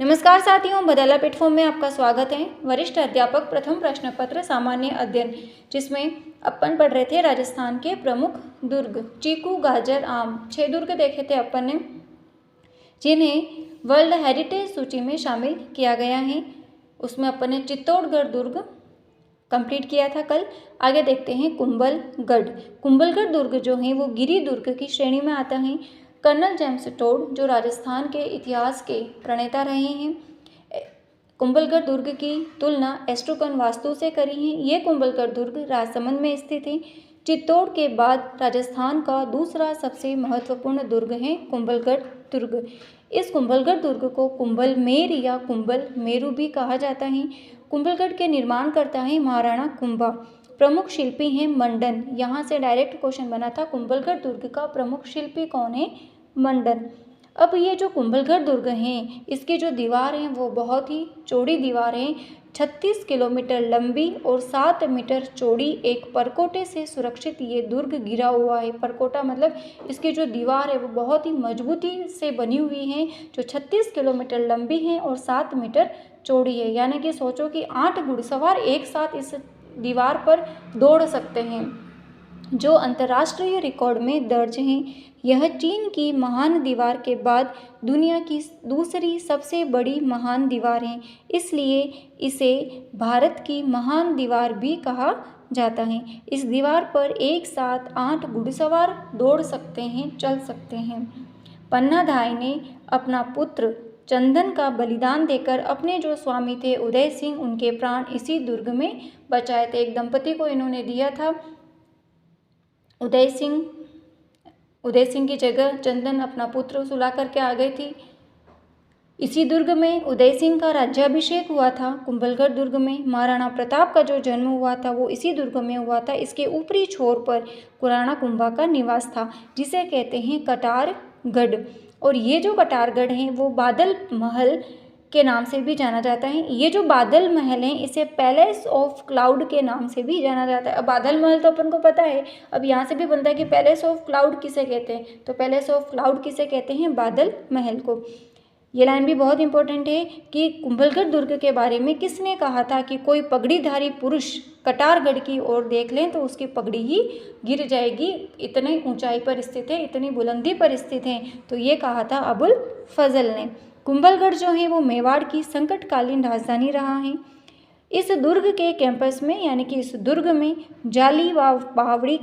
नमस्कार साथियों, बदला प्लेटफॉर्म में आपका स्वागत है। वरिष्ठ अध्यापक प्रथम प्रश्न पत्र सामान्य अध्ययन, जिसमें अपन पढ़ रहे थे राजस्थान के प्रमुख दुर्ग चीकू, गाजर, आम। 6 दुर्ग देखे थे अपन ने, जिन्हें वर्ल्ड हेरिटेज सूची में शामिल किया गया है। उसमें अपन ने चित्तौड़गढ़ दुर्ग कंप्लीट किया था कल। आगे देखते हैं कुंभलगढ़। कुंभलगढ़ दुर्ग जो है वो गिरी दुर्ग की श्रेणी में आता है। कर्नल जेम्स टोड जो राजस्थान के इतिहास के प्रणेता रहे हैं, कुंभलगढ़ दुर्ग की तुलना एस्ट्रोकन वास्तु से करी है। ये कुंभलगढ़ दुर्ग राजसमंद में स्थित है। चित्तौड़ के बाद राजस्थान का दूसरा सबसे महत्वपूर्ण दुर्ग है कुंभलगढ़ दुर्ग। इस कुंभलगढ़ दुर्ग को कुंभलमेर या कुंभल मेरू भी कहा जाता है। कुंभलगढ़ के निर्माण करता है महाराणा कुंभा। प्रमुख शिल्पी हैं मंडन। यहाँ से डायरेक्ट क्वेश्चन बना था, कुंभलगढ़ दुर्ग का प्रमुख शिल्पी कौन है? मंडन। अब ये जो कुंभलगढ़ दुर्ग हैं, इसकी जो दीवार हैं वो बहुत ही चौड़ी दीवार हैं। 36 किलोमीटर लंबी और 7 मीटर चौड़ी एक परकोटे से सुरक्षित ये दुर्ग घिरा हुआ है। परकोटा मतलब इसकी जो दीवार है वो बहुत ही मजबूती से बनी हुई है, जो 36 किलोमीटर लंबी है और 7 मीटर चौड़ी है। यानी कि सोचो कि 8 घुड़सवार एक साथ इस दीवार पर दौड़ सकते हैं, जो अंतर्राष्ट्रीय रिकॉर्ड में दर्ज हैं। यह चीन की महान दीवार के बाद दुनिया की दूसरी सबसे बड़ी महान दीवार है, इसलिए इसे भारत की महान दीवार भी कहा जाता है। इस दीवार पर एक साथ 8 घुड़सवार दौड़ सकते हैं, चल सकते हैं। पन्नाधाय ने अपना पुत्र चंदन का बलिदान देकर अपने जो स्वामी थे उदय सिंह, उनके प्राण इसी दुर्ग में बचाए थे। एक दंपति को इन्होंने दिया था उदय सिंह की जगह चंदन अपना पुत्र सुला करके आ गई थी। इसी दुर्ग में उदय सिंह का राज्याभिषेक हुआ था। कुंभलगढ़ दुर्ग में महाराणा प्रताप का जो जन्म हुआ था वो इसी दुर्ग में हुआ था। इसके ऊपरी छोर पर कुराणा कुंभा का निवास था, जिसे कहते हैं कटारगढ़। और ये जो कटारगढ़ है वो बादल महल के नाम से भी जाना जाता है। ये जो बादल महल है इसे पैलेस ऑफ क्लाउड के नाम से भी जाना जाता है। अब बादल महल तो अपन को पता है, अब यहाँ से भी बनता है कि पैलेस ऑफ क्लाउड किसे कहते हैं, तो पैलेस ऑफ क्लाउड किसे कहते हैं? बादल महल को। ये लाइन भी बहुत इंपॉर्टेंट है कि कुंभलगढ़ दुर्ग के बारे में किसने कहा था कि कोई पगड़ीधारी पुरुष कटारगढ़ की ओर देख लें तो उसकी पगड़ी ही गिर जाएगी, इतनी ऊंचाई पर स्थित है, इतनी बुलंदी पर स्थित है। तो ये कहा था अबुल फजल ने। कुंभलगढ़ जो है वो मेवाड़ की संकटकालीन राजधानी रहा है। इस दुर्ग के कैंपस में यानी कि इस दुर्ग में जाली बावड़ी,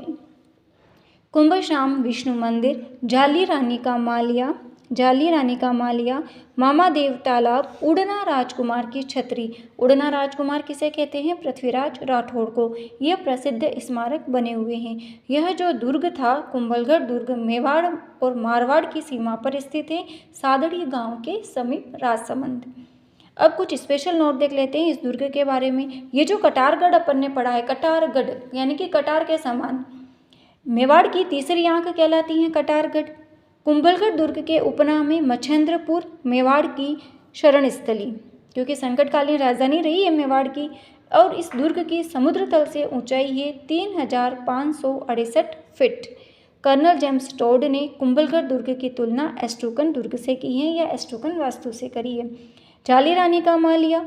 कुंभश्याम विष्णु मंदिर, जाली रानी का मालिया, मामा देव तालाब, उड़ना राजकुमार की छतरी। उड़ना राजकुमार किसे कहते हैं? पृथ्वीराज राठौड़ को। ये प्रसिद्ध स्मारक बने हुए हैं। यह जो दुर्ग था कुंभलगढ़ दुर्ग मेवाड़ और मारवाड़ की सीमा पर स्थित है, सादड़ी गांव के समीप राजसमंद। अब कुछ स्पेशल नोट देख लेते हैं इस दुर्ग के बारे में। ये जो कटारगढ़ अपन ने पढ़ा है, कटारगढ़ यानी कि कटार के समान, मेवाड़ की तीसरी आंख कहलाती है कटारगढ़। कुंभलगढ़ दुर्ग के उपनाम में मच्छेंद्रपुर, मेवाड़ की शरण स्थली, क्योंकि संकटकालीन राजधानी रही है मेवाड़ की। और इस दुर्ग की समुद्र तल से ऊंचाई है 3568 फीट। कर्नल जेम्स टोड ने कुंभलगढ़ दुर्ग की तुलना एस्ट्रोकन दुर्ग से की है या एस्ट्रोकन वास्तु से करी है। जाली रानी का मालिया,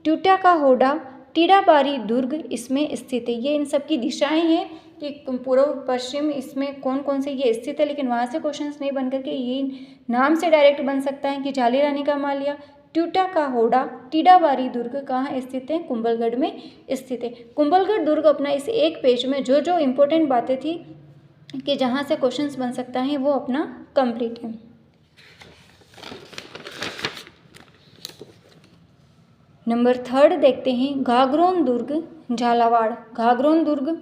ट्यूटा का होडा, टीडाबारी दुर्ग इसमें स्थित है। ये इन सब की दिशाएं हैं कि पूर्व पश्चिम इसमें कौन कौन से ये स्थित है, लेकिन वहाँ से क्वेश्चंस नहीं बन करके ये नाम से डायरेक्ट बन सकता है कि जाली रानी का मालिया, ट्यूटा का होडा, टीडाबारी दुर्ग कहाँ स्थित है? कुंभलगढ़ में स्थित है। कुंभलगढ़ दुर्ग अपना इस एक पेज में जो जो इम्पोर्टेंट बातें थी कि जहाँ से क्वेश्चंस बन सकता है वो अपना कंप्लीट है। नंबर 3 देखते हैं घाघरोन दुर्ग झालावाड़। घाघरोन दुर्ग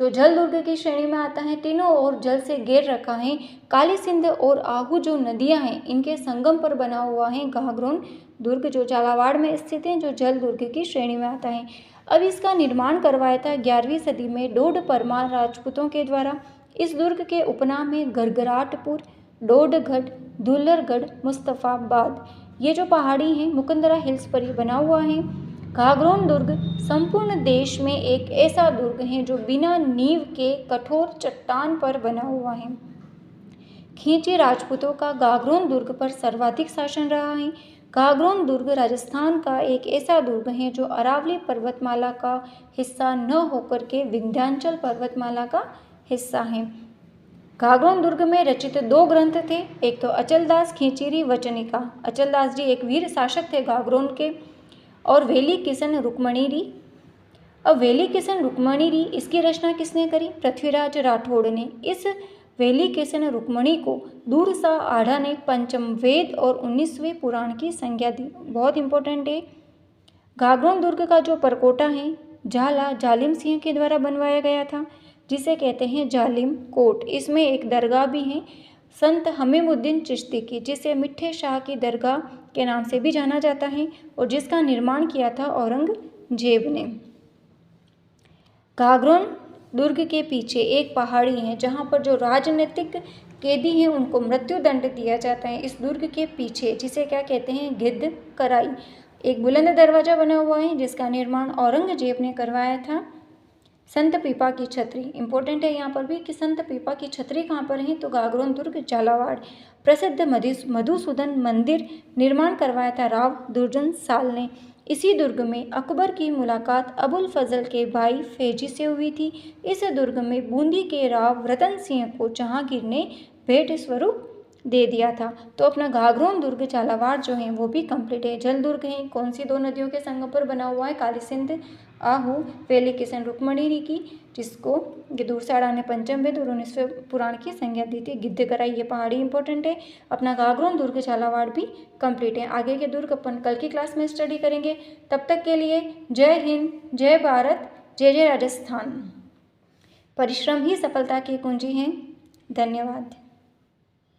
जो जल दुर्ग की श्रेणी में आता है, तीनों ओर जल से घेर रखा है। काली सिंध और आहू जो नदियां हैं इनके संगम पर बना हुआ है घाघरोन दुर्ग, जो झालावाड़ में स्थित है, जो जल दुर्ग की श्रेणी में आता है। अब इसका निर्माण करवाया था 11वीं सदी में डोड परमार राजपूतों के द्वारा। इस दुर्ग के उपनाम है गरगराटपुर, डोडगढ़, दुल्लरगढ़, मुस्तफाबाद। ये जो पहाड़ी हैं मुकंदरा हिल्स पर ही बना हुआ है। घाघरोन दुर्ग संपूर्ण देश में एक ऐसा दुर्ग है जो बिना नींव के कठोर चट्टान पर बना हुआ है। खींची राजपूतों का घाघरोन दुर्ग पर सर्वाधिक शासन रहा है। घाघरोन दुर्ग राजस्थान का एक ऐसा दुर्ग है जो अरावली पर्वतमाला का हिस्सा न होकर के विंध्याचल पर्वतमाला का हिस्सा है। घाघरोन दुर्ग में रचित 2 ग्रंथ थे, एक तो अचलदास खींचीरी वचनिका। अचलदास जी एक वीर शासक थे घाघरोन के, और वेली किशन रुक्मणीरी। अब वेली किशन रुक्मणीरी इसकी रचना किसने करी? पृथ्वीराज राठौड़ ने। इस वेली किशन रुक्मणी को दूरसा आढ़ा ने पंचम वेद और 19वें पुराण की संज्ञा दी। बहुत इंपॉर्टेंट है। घाघरोन दुर्ग का जो परकोटा है झाला जालिम सिंह के द्वारा बनवाया गया था, जिसे कहते हैं जालिम कोट। इसमें एक दरगाह भी है संत हमीमुद्दीन चिश्ती की, जिसे मिठे शाह की दरगाह के नाम से भी जाना जाता है, और जिसका निर्माण किया था औरंगजेब ने। घाघरोन दुर्ग के पीछे एक पहाड़ी है जहाँ पर जो राजनीतिक कैदी हैं उनको मृत्यु दंड दिया जाता है। इस दुर्ग के पीछे, जिसे क्या कहते हैं, गिद्ध कराई, एक बुलंद दरवाजा बना हुआ है जिसका निर्माण औरंगजेब ने करवाया था। संत पीपा की छतरी, इंपॉर्टेंट है यहाँ पर भी कि संत पीपा की छतरी कहाँ पर है, तो घाघरोन दुर्ग झालावाड़। प्रसिद्ध मधुसूदन मंदिर निर्माण करवाया था राव दुर्जन साल ने। इसी दुर्ग में अकबर की मुलाकात अबुल फजल के भाई फैजी से हुई थी। इस दुर्ग में बूंदी के राव रतन सिंह को जहांगीर ने भेंट स्वरूप दे दिया था। तो अपना घाघरोन दुर्ग झालावाड़ जो है वो भी कंप्लीट है। जल दुर्ग है, कौन सी 2 नदियों के संगम पर बना हुआ है? काली सिंध आहू वेली किशन रुक्मणीरी की, जिसको दूरसाड़ा ने पंचम वेद और 19वें पुराण की संज्ञा दी थी। गिद्ध कराई, ये पहाड़ी इंपॉर्टेंट है। अपना घाघरोन दुर्ग झालावाड़ भी कंप्लीट है। आगे के दुर्ग अपन कल की क्लास में स्टडी करेंगे। तब तक के लिए जय हिंद, जय भारत, जय जय राजस्थान। परिश्रम ही सफलता की कुंजी है। धन्यवाद।